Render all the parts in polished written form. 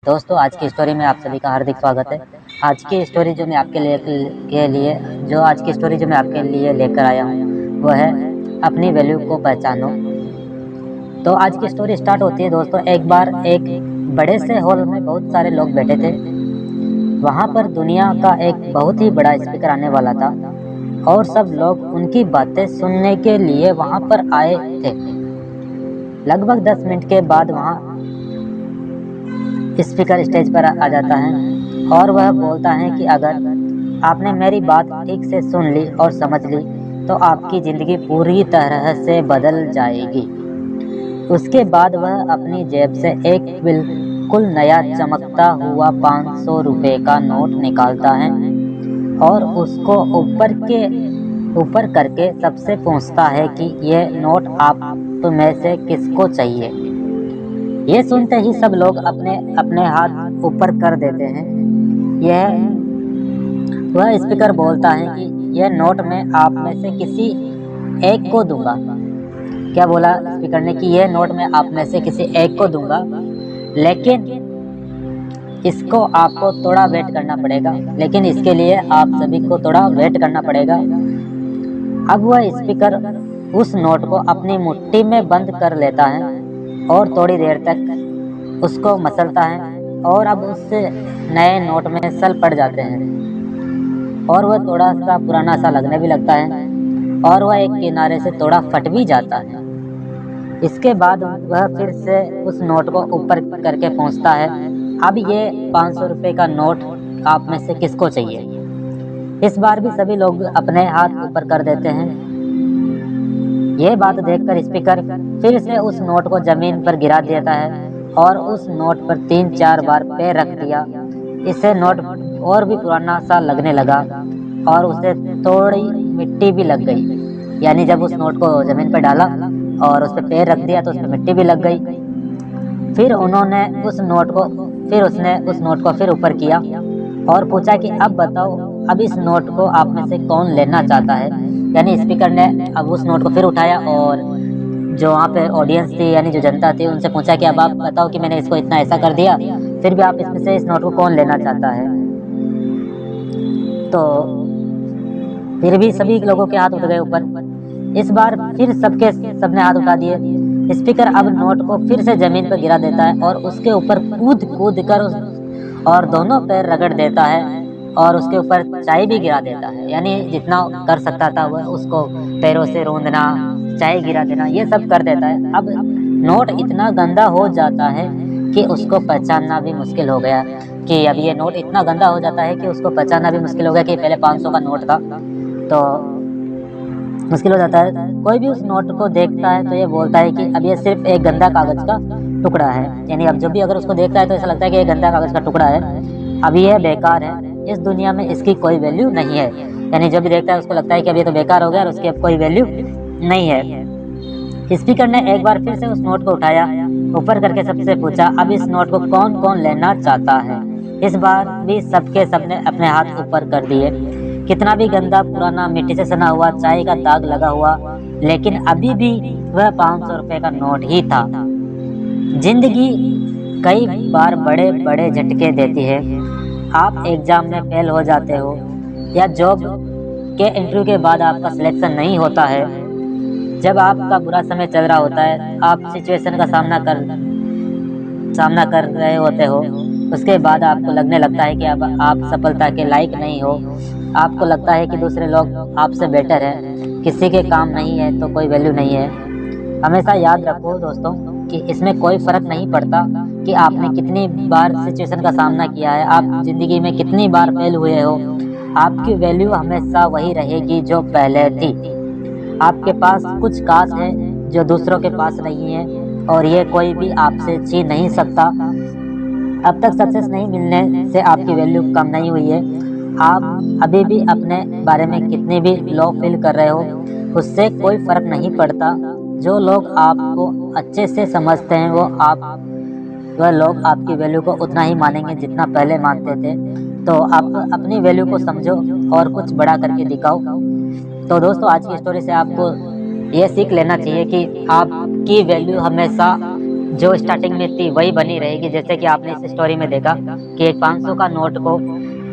दोस्तों, आज की स्टोरी में आप सभी का हार्दिक स्वागत है। आज की स्टोरी जो मैं आपके लिए लेकर आया हूँ वो है अपनी वैल्यू को पहचानो। तो आज की स्टोरी स्टार्ट होती है दोस्तों। एक बार एक बड़े से हॉल में बहुत सारे लोग बैठे थे। वहाँ पर दुनिया का एक बहुत ही बड़ा स्पीकर आने वाला था और सब लोग उनकी बातें सुनने के लिए वहाँ पर आए थे। लगभग 10 मिनट के बाद वहाँ स्पीकर स्टेज पर आ जाता है और वह बोलता है कि अगर आपने मेरी बात ठीक से सुन ली और समझ ली तो आपकी ज़िंदगी पूरी तरह से बदल जाएगी। उसके बाद वह अपनी जेब से एक बिल्कुल नया चमकता हुआ 500 रुपये का नोट निकालता है और उसको ऊपर करके सबसे पूछता है कि यह नोट आप में से किसको चाहिए। ये सुनते ही सब लोग अपने अपने हाथ ऊपर कर देते हैं। वह स्पीकर बोलता है कि यह नोट मैं आप में से किसी एक को दूंगा। क्या बोला स्पीकर ने कि यह नोट मैं आप में से किसी एक को दूंगा, लेकिन इसको आपको थोड़ा वेट करना पड़ेगा। लेकिन इसके लिए आप सभी को थोड़ा वेट करना पड़ेगा। अब वह स्पीकर उस नोट को अपनी मुट्ठी में बंद कर लेता है और थोड़ी देर तक उसको मसलता है और अब उससे नए नोट में सल पड़ जाते हैं और वह थोड़ा सा पुराना सा लगने भी लगता है और वह एक किनारे से थोड़ा फट भी जाता है। इसके बाद वह फिर से उस नोट को ऊपर करके पहुंचता है। अब ये 500 रुपये का नोट आप में से किसको चाहिए। इस बार भी सभी लोग अपने हाथ ऊपर कर देते हैं। यह बात देखकर स्पीकर फिर से उस नोट को जमीन पर गिरा देता है और उस नोट पर 3-4 बार पैर रख दिया। इससे नोट और भी पुराना सा लगने लगा और उसे थोड़ी मिट्टी भी लग गई। यानी जब उस नोट को जमीन पर डाला और उस पर पैर रख दिया तो उस पर मिट्टी भी लग गई। फिर उसने उस नोट को फिर ऊपर किया और पूछा कि अब बताओ, अब इस नोट को आप में से कौन लेना चाहता है। यानी स्पीकर ने अब उस नोट को फिर उठाया और जो वहाँ पे ऑडियंस थी यानी जो जनता थी उनसे पूछा कि अब आप बताओ कि मैंने इसको इतना ऐसा कर दिया, फिर भी आप इसमें से इस नोट को कौन लेना चाहता है। तो फिर भी सभी लोगों के हाथ उठ गए ऊपर। इस बार फिर सबने हाथ उठा दिए। स्पीकर अब नोट को फिर से जमीन पर गिरा देता है और उसके ऊपर कूद कर और दोनों पैर रगड़ देता है और उसके ऊपर चाय भी गिरा देता है। यानी जितना कर सकता था वह उसको पैरों से रोंदना, चाय गिरा देना, ये सब कर देता है। अब नोट इतना गंदा हो जाता है कि उसको पहचानना भी मुश्किल हो गया कि अब ये नोट इतना गंदा हो जाता है कि उसको पहचानना भी मुश्किल हो गया कि पहले 500 का नोट था तो मुश्किल हो जाता है। कोई भी उस नोट को देखता है तो ये बोलता है कि अब ये सिर्फ एक गंदा कागज का टुकड़ा है। यानी अब जब भी अगर उसको देखता है तो ऐसा लगता है कि ये गंदा कागज का टुकड़ा है, अब ये बेकार है, इस दुनिया में इसकी कोई वैल्यू नहीं है। यानी जब भी देखता है उसको लगता है कि अब ये तो बेकार हो गया और उसकी अब कोई वैल्यू नहीं है। स्पीकर ने एक बार फिर से उस नोट को उठाया, ऊपर करके सबसे पूछा अब इस नोट को कौन कौन लेना चाहता है। इस बार भी सबने अपने हाथ ऊपर कर दिए। कितना भी गंदा, पुराना, मिट्टी से सना हुआ, चाय का दाग लगा हुआ, लेकिन अभी भी वह 500 रुपये का नोट ही था। जिंदगी कई बार बड़े बड़े झटके देती है। आप एग्जाम में फेल हो जाते हो या जॉब के इंटरव्यू के बाद आपका सिलेक्शन नहीं होता है। जब आपका बुरा समय चल रहा होता है, आप सिचुएशन का सामना कर रहे होते हो, उसके बाद आपको लगने लगता है कि अब आप सफलता के लायक नहीं हो। आपको लगता है कि दूसरे लोग आपसे बेटर हैं, किसी के काम नहीं है तो कोई वैल्यू नहीं है। हमेशा याद रखो दोस्तों कि इसमें कोई फ़र्क नहीं पड़ता कि आपने कितनी बार सिचुएशन का सामना किया है, आप ज़िंदगी में कितनी बार फेल हुए हो, आपकी वैल्यू हमेशा वही रहेगी जो पहले थी। आपके पास कुछ खास है जो दूसरों के पास नहीं है और ये कोई भी आपसे छीन नहीं सकता। अब तक सक्सेस नहीं मिलने से आपकी वैल्यू कम नहीं हुई है। आप अभी भी अपने बारे में कितनी भी लो फील कर रहे हो, उससे कोई फ़र्क नहीं पड़ता। जो लोग आपको अच्छे से समझते हैं वह लोग आपकी वैल्यू को उतना ही मानेंगे जितना पहले मानते थे। तो आप अपनी वैल्यू को समझो और कुछ बड़ा करके दिखाओ। तो दोस्तों, आज की स्टोरी से आपको ये सीख लेना चाहिए कि आपकी वैल्यू हमेशा जो स्टार्टिंग में थी वही बनी रहेगी। जैसे कि आपने इस स्टोरी में देखा कि एक 500 का नोट को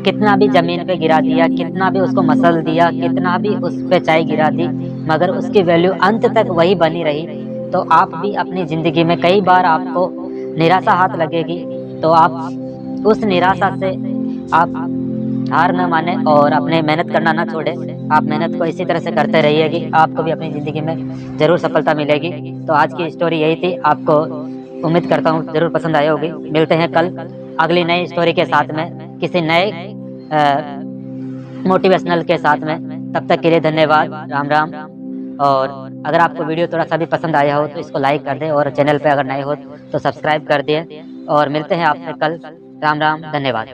कितना भी जमीन पे गिरा दिया, कितना भी उसको मसल दिया, कितना भी उस पे चाय गिरा दी, मगर उसकी वैल्यू अंत तक वही बनी रही। तो आप भी अपनी ज़िंदगी में कई बार आपको निराशा हाथ लगेगी, तो आप उस निराशा से आप हार न माने और अपने मेहनत करना ना छोड़े। आप मेहनत को इसी तरह से करते रहिएगी, आपको भी अपनी ज़िंदगी में ज़रूर सफलता मिलेगी। तो आज की स्टोरी यही थी, आपको उम्मीद करता हूँ ज़रूर पसंद आई होगी। मिलते हैं कल अगली नई स्टोरी के साथ में, किसी नए मोटिवेशनल के साथ में। तब तक के लिए धन्यवाद, राम राम। और अगर आपको वीडियो थोड़ा सा भी पसंद आया हो तो इसको लाइक कर दें, और चैनल पे अगर नए हो तो सब्सक्राइब कर दिए। और मिलते हैं आपसे कल। राम राम, धन्यवाद।